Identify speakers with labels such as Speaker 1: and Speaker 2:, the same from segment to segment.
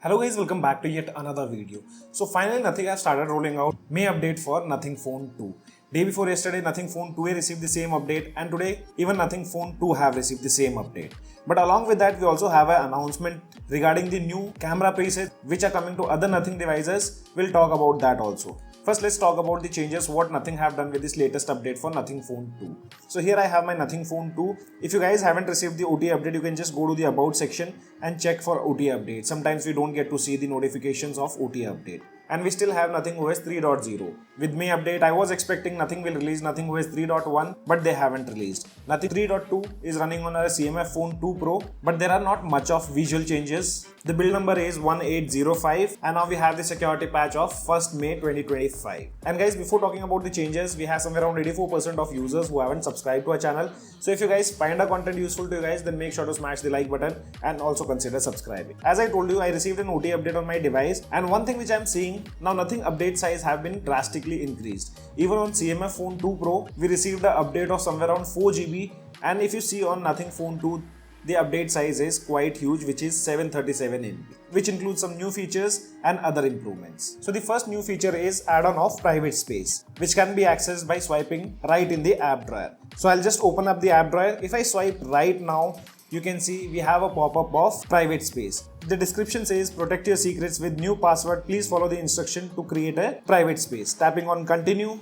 Speaker 1: Hello guys, welcome back to yet another video. So finally Nothing has started rolling out May update for Nothing Phone 2. Day before yesterday Nothing Phone 2A received the same update, and today even Nothing Phone 2 have received the same update. But along with that we also have an announcement regarding the new camera presets which are coming to other Nothing devices. We'll talk about that also. First, let's talk about the changes what Nothing have done with this latest update for Nothing Phone 2. So here I have my Nothing Phone 2. If you guys haven't received the OTA update, you can just go to the About section and check for OTA update. Sometimes we don't get to see the notifications of OTA update. And we still have Nothing OS 3.0. With May update, I was expecting Nothing will release Nothing OS 3.1, but they haven't released. Nothing 3.2 is running on a CMF Phone 2 Pro, but there are not much of visual changes. The build number is 1805, and now we have the security patch of 1st May 2025. And guys, before talking about the changes, we have somewhere around 84% of users who haven't subscribed to our channel. So if you guys find our content useful to you guys, then make sure to smash the like button and also consider subscribing. As I told you, I received an OTA update on my device, and one thing which I'm seeing now, Nothing update size have been drastically increased. Even on CMF Phone 2 Pro, we received an update of somewhere around 4 GB, and if you see on Nothing Phone 2, the update size is quite huge, which is 737 MB, which includes some new features and other improvements. So the first new feature is add-on of private space, which can be accessed by swiping right in the app drawer. So I'll just open up the app drawer. If I swipe right now, you can see we have a pop-up of private space. The description says protect your secrets with new password. Please follow the instruction to create a private space. Tapping on continue,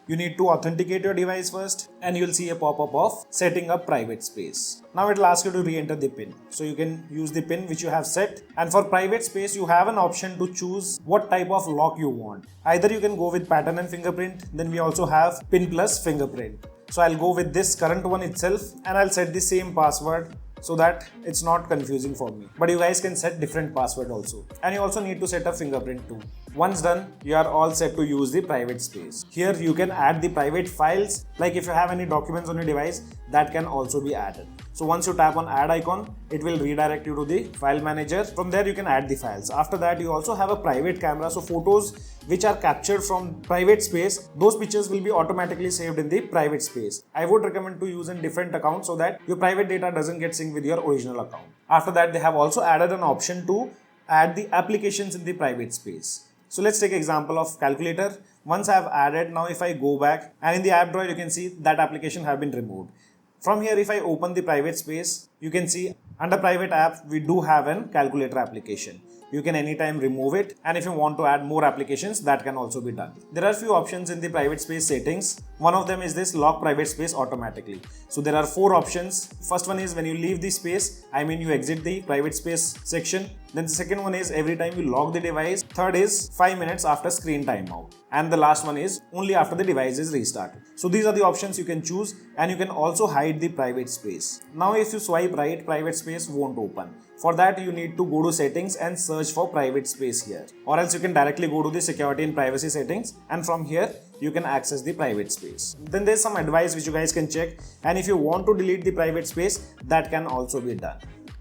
Speaker 1: you need to authenticate your device first, and you'll see a pop-up of setting up private space. Now it will ask you to re-enter the PIN. So you can use the PIN which you have set, and for private space you have an option to choose what type of lock you want. Either you can go with pattern and fingerprint, then we also have PIN plus fingerprint. So I'll go with this current one itself, and I'll set the same password so that it's not confusing for me. But you guys can set different password also. And you also need to set a fingerprint too. Once done, you are all set to use the private space. Here you can add the private files, like if you have any documents on your device, that can also be added. So once you tap on add icon, it will redirect you to the file manager. From there you can add the files. After that you also have a private camera, so photos which are captured from private space, those pictures will be automatically saved in the private space. I would recommend to use in different accounts so that your private data doesn't get synced with your original account. After that, they have also added an option to add the applications in the private space. So let's take example of calculator. Once I have added, now if I go back and in the app drawer you can see that application have been removed. From here, if I open the private space, you can see under private app we do have an calculator application. You can anytime remove it, and if you want to add more applications, that can also be done. There are few options in the private space settings. One of them is this lock private space automatically. So there are 4 options. First one is when you leave the space, I mean you exit the private space section. Then the second one is every time you lock the device. Third is 5 minutes after screen timeout. And the last one is only after the device is restarted. So these are the options you can choose, and you can also hide the private space. Now if you swipe right, private space won't open. For that you need to go to settings and search for private space here. Or else you can directly go to the security and privacy settings, and from here you can access the private space. Then there's some advice which you guys can check, and if you want to delete the private space, that can also be done.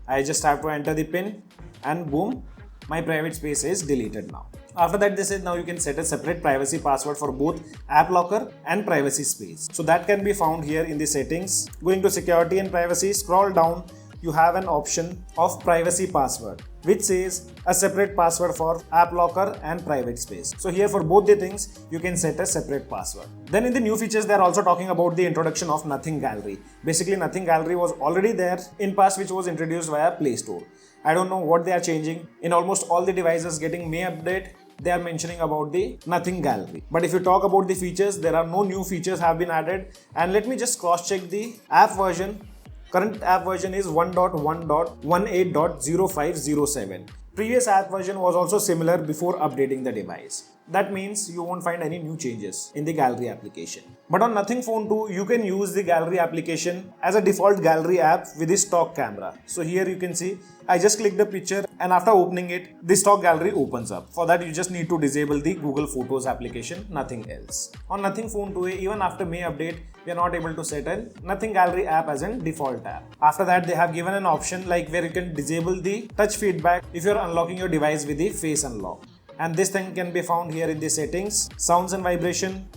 Speaker 1: I just have to enter the PIN, and boom, my private space is deleted now. After that, they said now you can set a separate privacy password for both app locker and privacy space. So that can be found here in the settings. Going to security and privacy, scroll down, you have an option of privacy password, which says a separate password for app locker and private space. So here for both the things, you can set a separate password. Then in the new features, they are also talking about the introduction of Nothing Gallery. Basically, Nothing Gallery was already there in past, which was introduced via Play Store. I don't know what they are changing. In almost all the devices getting May update, they are mentioning about the Nothing Gallery. But if you talk about the features, there are no new features have been added. And let me just cross check the app version. Current app version is 1.1.18.0507. Previous app version was also similar before updating the device. That means you won't find any new changes in the gallery application. But on Nothing Phone 2, you can use the gallery application as a default gallery app with the stock camera. So here you can see, I just clicked the picture, and after opening it, the stock gallery opens up. For that, you just need to disable the Google Photos application, nothing else. On Nothing Phone 2A, even after May update, we are not able to set a Nothing Gallery app as a default app. After that, they have given an option like where you can disable the touch feedback if you're unlocking your device with the face unlock. And this thing can be found here in the settings, sounds and vibration.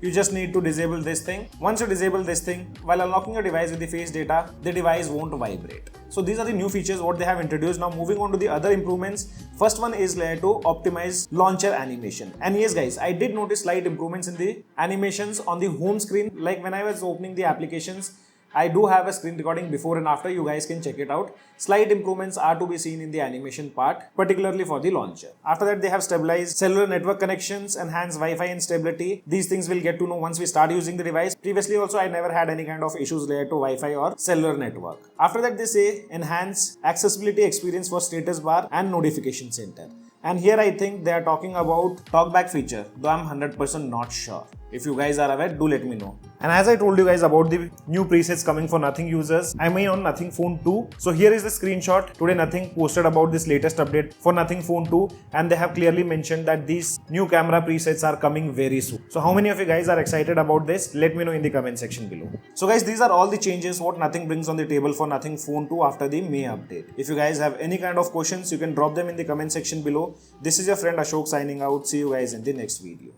Speaker 1: you just need to disable this thing. Once you disable this thing, while unlocking your device with the face data, the device won't vibrate. So these are the new features what they have introduced. Now moving on to the other improvements. First one is layer to optimize launcher animation. And yes guys, I did notice slight improvements in the animations on the home screen. Like when I was opening the applications, I do have a screen recording before and after, you guys can check it out. Slight improvements are to be seen in the animation part, particularly for the launcher. After that, they have stabilized cellular network connections, enhanced Wi-Fi and stability. These things we'll get to know once we start using the device. Previously also, I never had any kind of issues related to Wi-Fi or cellular network. After that, they say enhance accessibility experience for status bar and notification center. And here I think they are talking about talkback feature, though I'm 100% not sure. If you guys are aware, do let me know. And as I told you guys about the new presets coming for Nothing users, I'm on Nothing Phone 2. So here is the screenshot. Today Nothing posted about this latest update for Nothing Phone 2, and they have clearly mentioned that these new camera presets are coming very soon. So how many of you guys are excited about this? Let me know in the comment section below. So guys, these are all the changes what Nothing brings on the table for Nothing Phone 2 after the May update. If you guys have any kind of questions, you can drop them in the comment section below. This is your friend Ashok signing out. See you guys in the next video.